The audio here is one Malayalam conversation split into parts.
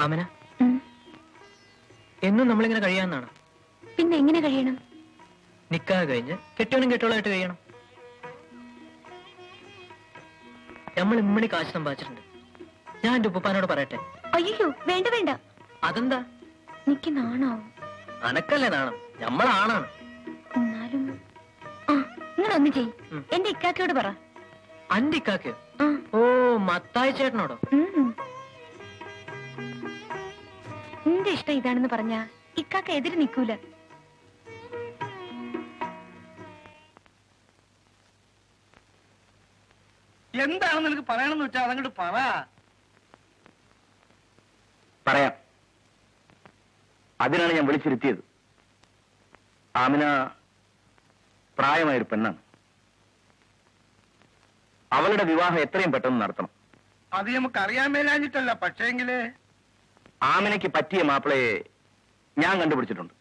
ആമന, എന്നും നമ്മളിങ്ങനെ കഴിയാന്നാണ്? പിന്നെ എങ്ങനെ കഴിയണം? നിക്കാഹ് കഴിഞ്ഞ് കെട്ടിയോനും കെട്ടോളായിട്ട് കഴിയണം. നമ്മൾ ഇമ്മണി കാശ് സമ്പാദിച്ചിട്ടുണ്ട്. ഞാൻ എന്റെ ഉപ്പാനോട് പറയട്ടെ? അയ്യോ, വേണ്ട വേണ്ട. അതെന്താ? എനിക്ക് നാണാവും. അനക്കല്ലേ നാണം? നമ്മളാണാണ്. എന്നാലും നിങ്ങളൊന്ന് ചെയ്. എന്റെ ഇക്കാക്കയോട് പറ. അന്റെ ഇക്കാക്കയോ? ഓ, മത്തായി ചേട്ടനോടോ? നിന്റെ ഇഷ്ടം ഇതാണെന്ന് പറഞ്ഞ ഇക്കാക്ക എതിര് നിൽക്കൂല. എന്താണെന്ന് എനിക്ക് പറയണമെന്ന് വെച്ചാൽ അതങ്ങോട്ട് പറ. പറയാം. അതിനാണ് ഞാൻ വിളിച്ചിരുത്തിയത്. ആമിന പ്രായമായൊരു പെണ്ണാണ്. അവളുടെ വിവാഹം എത്രയും പെട്ടെന്ന് നടത്തണം. അത് നമുക്ക് അറിയാൻ മേലാഞ്ഞിട്ടല്ല, പക്ഷേങ്കില് ആമിനയ്ക്ക് പറ്റിയ മാപ്പിളയെ ഞാൻ കണ്ടുപിടിച്ചിട്ടുണ്ട്.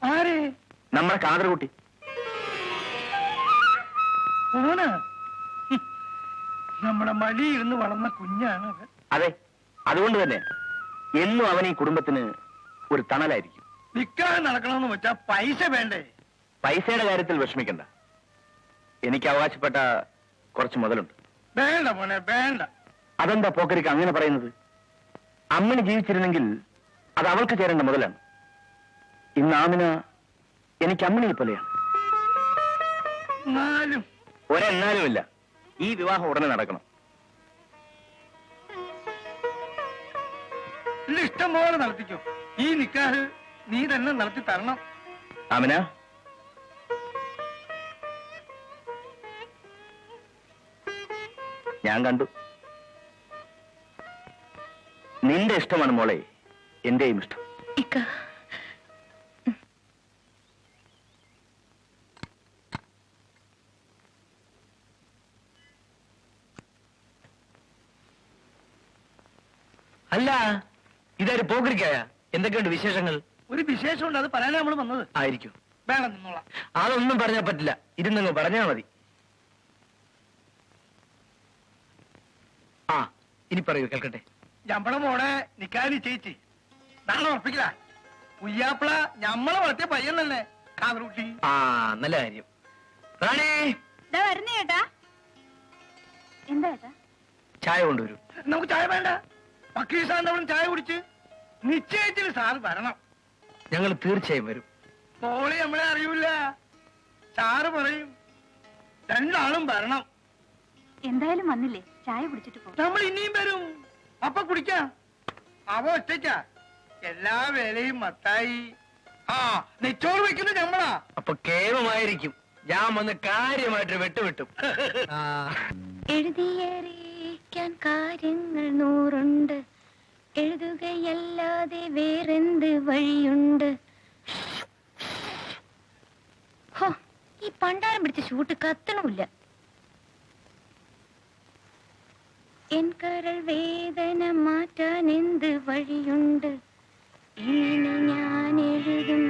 ആരെ? നമ്മുടെ കാതർകുട്ടി. ഓന് നമ്മുടെ മടിയിരുന്ന് വളർന്ന കുഞ്ഞാണ്. അതെ, അതുകൊണ്ട് തന്നെ എന്നും അവൻ ഈ കുടുംബത്തിന് ഒരു തണലായിരിക്കും. നിക്കാഹ് നടക്കണമെന്ന് വെച്ചാ പൈസ വേണ്ടേ? പൈസയുടെ കാര്യത്തിൽ വിഷമിക്കണ്ട. എനിക്ക് അവകാശപ്പെട്ട കുറച്ച് മുതലുണ്ട്. വേണ്ട മോനെ, വേണ്ട. അതെന്താ പോക്കരിക്ക് അങ്ങനെ പറയുന്നത്? അമ്മന് ജീവിച്ചിരുന്നെങ്കിൽ അത് അവൾക്ക് ചേരേണ്ട മുതലാണ്. ഇന്ന് ആമിന എനിക്ക് അമ്മണിയെ പോലെയാണ്. എന്നാലും ഒരെന്നാലുമില്ല. ഈ വിവാഹം ഉടനെ നടക്കണം. ഇഷ്ടം പോലെ നടത്തിക്കോ. ഈ നിക്കാഹ് നീ തന്നെ നടത്തി തരണം. ആമിന, ഞാൻ കണ്ടു. നിന്റെ ഇഷ്ടമാണ് മോളെ, എന്റെയും ഇഷ്ടം. അല്ല, ഇതൊരു പോക്കരിക്കായ? എന്തൊക്കെയുണ്ട് വിശേഷങ്ങൾ? ഒരു വിശേഷമുണ്ട്, അത് പറയാനാ നമ്മൾ വന്നത്. ആയിരിക്കും. വേണം, നിന്നോളാം. അതൊന്നും പറഞ്ഞാൽ പറ്റില്ല. ഇരുന്നങ്ങ് പറഞ്ഞാ മതി. ആ, ഇനി പറയൂ, കേൾക്കട്ടെ. ഞമ്മടെ മോടെ നിക്കാഹ് നിശ്ചയിച്ച് നാളെ ഉറപ്പിക്കില്ല. ഉയ്യാപ്പിള ഞമ്മളെ വളർത്തിയ പയ്യൻ തന്നെ കാതർകുട്ടി. ആ, നല്ല കാര്യം. റാണി, വരുന്നേ ചേട്ടാ. എന്താ ചേട്ടാ? ചായ കൊണ്ടുവരൂ. നമുക്ക് ചായ വേണ്ട. വക്കീൽ സാറിന്റെ ചായ കുടിച്ച് നിശ്ചയിച്ചിട്ട് സാറ് വരണം. ഞങ്ങൾ തീർച്ചയായും വരും. മോളി നമ്മളെ അറിയൂല. സാറ് പറയും രണ്ടാളും വരണം. എന്തായാലും വന്നില്ലേ, ചായ കുടിച്ചിട്ട് പോ. നമ്മൾ ഇനിയും വരും, അപ്പൊ കുടിക്കാം. അവ ഒറ്റയ്ക്കാ എല്ലാ വേലയും മത്തായി. ആ, നെച്ചോറ് വെക്കുന്നത് ഞമ്മളാ. അപ്പൊ കേവമായിരിക്കും. ഞാൻ വന്ന് കാര്യമായിട്ട് വെട്ടുവിട്ടും. എഴുതിയറിയിക്കാൻ കാര്യങ്ങൾ 100 എഴുതുകയല്ലാതെ വേറെന്ത് വഴിയുണ്ട്? ഹോ, ഈ പണ്ടാരം പിടിച്ച ഷൂട്ട് കത്തണമില്ല. എൻ കരൾ വേദന മാറ്റാൻ എന്ത് വഴിയുണ്ട്? ഇനി ഞാൻ എഴുതും.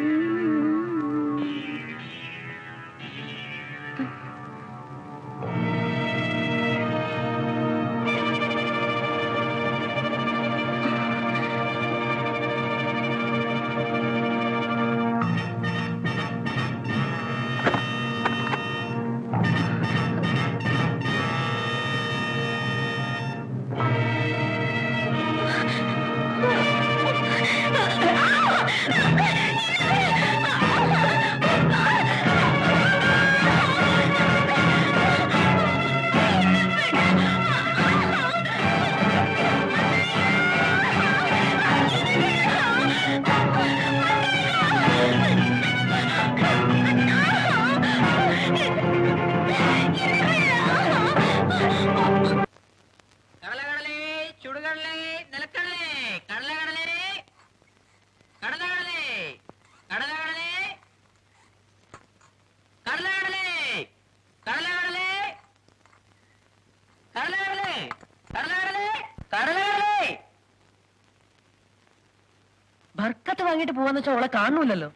ബർക്കത്ത് വാങ്ങിട്ട് പോവാന്ന് വെച്ചാൽ അവളെ കാണൂലല്ലോ.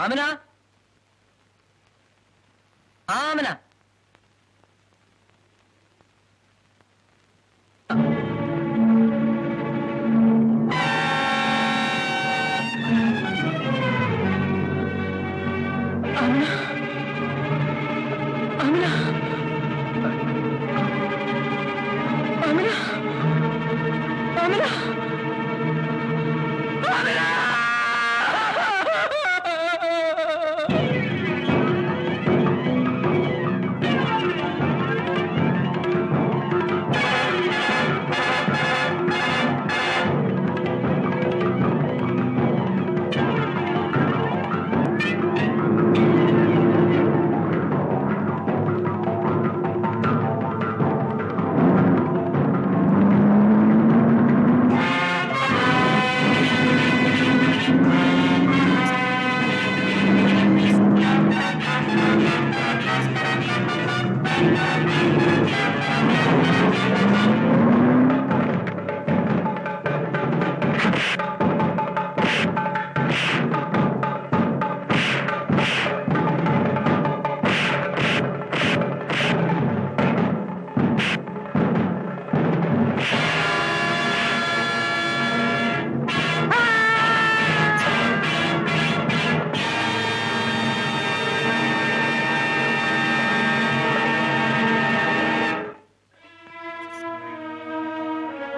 ആമന, ആമന,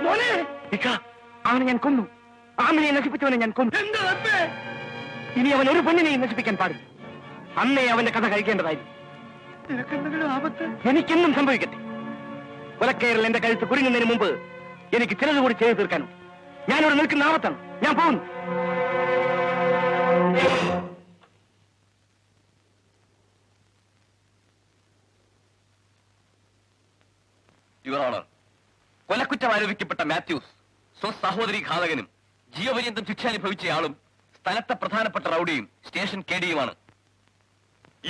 മോനെ ഇക്ക, അവനെ ഞാൻ കൊന്നു. ആമിനെ നശിപ്പിച്ചവനെ ഞാൻ കൊന്നു. എന്താ റബ്ബേ? ഇനി അവൻ ഒരു പെണ്ണിനെയും നശിപ്പിക്കാൻ പാടില്ല. അന്നേ അവന്റെ കഥ കഴിക്കേണ്ടതായിരുന്നു. നിനക്കെന്തെങ്കിലും ആപത്ത്? എനിക്കെന്നും സംഭവിക്കട്ടെ. കൊലക്കയറിൽ എന്റെ കഴുത്ത് കുരുങ്ങുന്നതിന് മുമ്പ് എനിക്ക് ചിലത് കൂടി ചെയ്തു തീർക്കാനുണ്ട്. ഞാനിവിടെ നിൽക്കുന്ന ആപത്താണ്. ഞാൻ പോകുന്നു. യുവർ ഓണർ, കൊലക്കുറ്റം ആരോപിക്കപ്പെട്ട മാത്യൂസ് സ്വസഹോദരി ഘാതകനും ജീവപര്യന്തം ശിക്ഷ അനുഭവിച്ചയാളും സ്ഥലത്തെ പ്രധാനപ്പെട്ട റൌഡിയും സ്റ്റേഷൻ കേഡിയുമാണ്.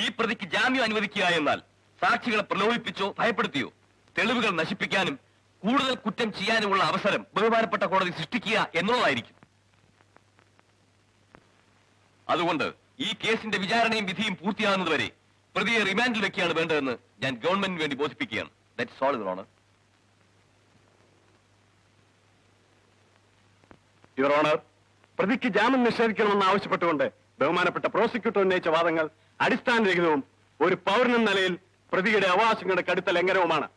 ഈ പ്രതിക്ക് ജാമ്യം അനുവദിക്കുക എന്നാൽ സാക്ഷികളെ പ്രലോഭിപ്പിച്ചോ ഭയപ്പെടുത്തിയോ തെളിവുകൾ നശിപ്പിക്കാനും കൂടുതൽ കുറ്റം ചെയ്യാനുമുള്ള അവസരം ബഹുമാനപ്പെട്ട കോടതി സൃഷ്ടിക്കുക എന്നുള്ളതായിരിക്കും. അതുകൊണ്ട് ഈ കേസിന്റെ വിചാരണയും വിധിയും പൂർത്തിയാകുന്നതുവരെ പ്രതിയെ റിമാൻഡിൽ വെക്കുകയാണ് വേണ്ടതെന്ന് ഞാൻ ഗവൺമെന്റിന് വേണ്ടി ബോധിപ്പിക്കുകയാണ്. That's all, your honour. Your honour, പ്രതിക്ക് ജാമ്യം നിഷേധിക്കണമെന്ന് ആവശ്യപ്പെട്ടുകൊണ്ട് ബഹുമാനപ്പെട്ട പ്രോസിക്യൂട്ടർ ഉന്നയിച്ച വാദങ്ങൾ അടിസ്ഥാനരഹിതവും ഒരു പൗരനെന്ന നിലയിൽ പ്രതിയുടെ അവകാശങ്ങളുടെ കടുത്ത ലംഘനവുമാണ്.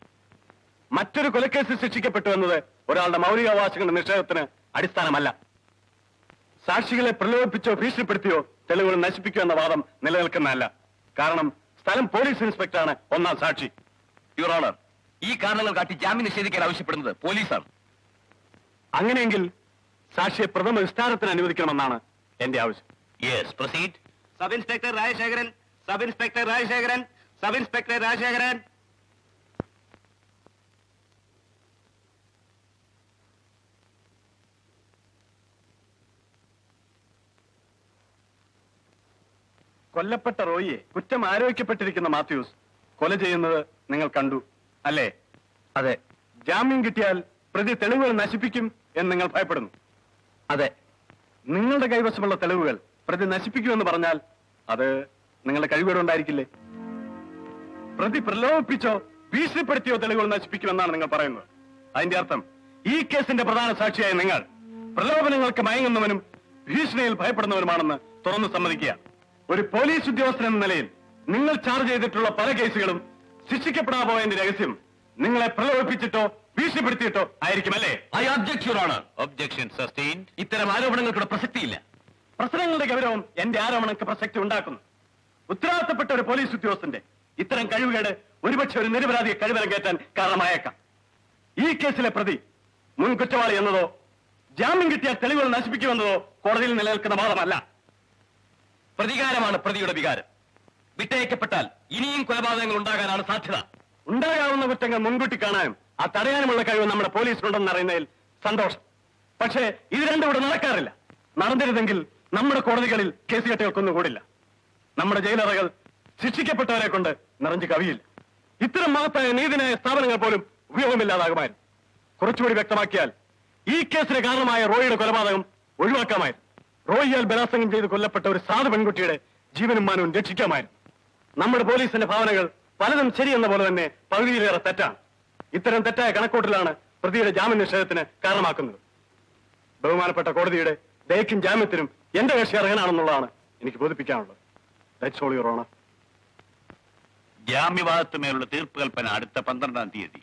മറ്റൊരു കൊലക്കേസിൽ ശിക്ഷിക്കപ്പെട്ടു എന്നത് ഒരാളുടെ മൗലികാവകാശങ്ങളുടെ നിഷേധത്തിന് അടിസ്ഥാനമല്ല. സാക്ഷികളെ പ്രലോഭിപ്പിച്ചോ ഭീഷണിപ്പെടുത്തിയോ തെളിവുകൾ നശിപ്പിക്കുക എന്ന വാദം നിലനിൽക്കുന്നതല്ല. കാരണം സ്ഥലം പോലീസ് ഇൻസ്പെക്ടറാണ് ഒന്നാം സാക്ഷി. യുവർ ഓണർ, ഈ കാരണങ്ങൾ കാട്ടി ജാമ്യം നിഷേധിക്കാൻ ആവശ്യപ്പെടുന്നത് പോലീസാണ്. അങ്ങനെയെങ്കിൽ സാക്ഷിയെ പ്രഥമ വിസ്താരത്തിന് അനുവദിക്കണമെന്നാണ് എന്റെ ആവശ്യം. Yes, proceed. Sub inspector Rajasekharan, sub inspector Rajasekharan, sub inspector Rajasekharan. കൊല്ലപ്പെട്ട റോയിയെ കുറ്റം ആരോപിക്കപ്പെട്ടിരിക്കുന്ന മാത്യൂസ് കൊല ചെയ്യുന്നത് നിങ്ങൾ കണ്ടു, അല്ലേ? അതെ, ജാമ്യം കിട്ടിയാൽ പ്രതി തെളിവുകൾ നശിപ്പിക്കും എന്ന് നിങ്ങൾ ഭയപ്പെടുന്നു. അതെ. നിങ്ങളുടെ കൈവശമുള്ള തെളിവുകൾ പ്രതി നശിപ്പിക്കുമെന്ന് പറഞ്ഞാൽ അത് നിങ്ങളുടെ കഴിവുകളുണ്ടായിരിക്കില്ലേ? പ്രതി പ്രലോഭിപ്പിച്ചോ ഭീഷണിപ്പെടുത്തിയോ തെളിവുകൾ നശിപ്പിക്കുമെന്നാണ് നിങ്ങൾ പറയുന്നത്. അതിന്റെ അർത്ഥം ഈ കേസിന്റെ പ്രധാന സാക്ഷിയായ നിങ്ങൾ പ്രലോഭനങ്ങൾക്ക് മയങ്ങുന്നവനും ഭീഷണിയിൽ ഭയപ്പെടുന്നവനുമാണെന്ന് തുറന്നു സമ്മതിക്കുക. ഒരു പോലീസ് ഉദ്യോഗസ്ഥൻ എന്ന നിലയിൽ നിങ്ങൾ ചാർജ് ചെയ്തിട്ടുള്ള പല കേസുകളും ശിക്ഷിക്കപ്പെടാൻ പോയതിന്റെ രഹസ്യം നിങ്ങളെ പ്രലോഭിപ്പിച്ചിട്ടോ ഭീഷണിപ്പെടുത്തിയിട്ടോ ആയിരിക്കുമല്ലേ? I object, your honour. Objection sustained. ഇത്തരം ആരോപണങ്ങൾക്കുള്ള പ്രസക്തിയില്ല. പ്രശ്നങ്ങളുടെ ഗൗരവം എന്റെ ആരോപണങ്ങൾക്ക് പ്രസക്തി ഉണ്ടാക്കുന്നു. ഉത്തരവാദിത്തപ്പെട്ട ഒരു പോലീസ് ഉദ്യോഗസ്ഥന്റെ ഇത്തരം കഴിവുകേട് ഒരുപക്ഷെ ഒരു നിരപരാധിയെ കഴിവരം കയറ്റാൻ കാരണമായേക്കാം. ഈ കേസിലെ പ്രതി മുൻ കുറ്റവാളി എന്നതോ ജാമ്യം കിട്ടിയാൽ തെളിവുകൾ നശിപ്പിക്കുമെന്നതോ കോടതിയിൽ നിലനിൽക്കുന്ന വാദമല്ല. പ്രതികാരമാണ് പ്രതിയുടെ വികാരം. വിട്ടയക്കപ്പെട്ടാൽ ഇനിയും കൊലപാതകങ്ങൾ ഉണ്ടാകാനാണ് സാധ്യത. ഉണ്ടാകാവുന്ന കുറ്റങ്ങൾ മുൻകൂട്ടി കാണാനും ആ തടയാനുമുള്ള കഴിവ് നമ്മുടെ പോലീസിനുണ്ടെന്ന് അറിയുന്നതിൽ സന്തോഷം. പക്ഷേ ഇത് രണ്ടും ഇവിടെ നടക്കാറില്ല. നടന്നിരുന്നെങ്കിൽ നമ്മുടെ കോടതികളിൽ കേസ് കെട്ടുകൾക്കൊന്നും കൂടില്ല. നമ്മുടെ ജയിലറകൾ ശിക്ഷിക്കപ്പെട്ടവരെ കൊണ്ട് നിറഞ്ഞു കവിയില്ല. ഇത്തരം മഹത്തായ നീതിന്യായ സ്ഥാപനങ്ങൾ പോലും ഉപയോഗമില്ലാതാകുമായിരുന്നു. കുറച്ചുകൂടി വ്യക്തമാക്കിയാൽ ഈ കേസിന് കാരണമായ റോയിയുടെ കൊലപാതകം ഒഴിവാക്കാമായിരുന്നു. റോയിയാൽ ബലാത്സംഗം ചെയ്ത് കൊല്ലപ്പെട്ട ഒരു സാധു പെൺകുട്ടിയുടെ ജീവനും മാനവും രക്ഷിക്കാമായിരുന്നു. നമ്മുടെ പോലീസിന്റെ ഭാവനകൾ പലതും ശരിയെന്ന പോലെ തന്നെ പകുതിയിലേറെ തെറ്റാണ്. ഇത്തരം തെറ്റായ കണക്കൂട്ടലാണ് പ്രതിയുടെ ജാമ്യ നിഷേധത്തിന് കാരണമാക്കുന്നത്. ബഹുമാനപ്പെട്ട കോടതിയുടെ ദയക്കും ജാമ്യത്തിനും എന്റെ കക്ഷി അർഹനാണെന്നുള്ളതാണ് എനിക്ക് ബോധിപ്പിക്കാനുള്ളത്. That's all, your honour. ജാമ്യവാദത്തിന്മേലുള്ള തീർപ്പ് കൽപ്പന അടുത്ത 12-ാം തീയതി.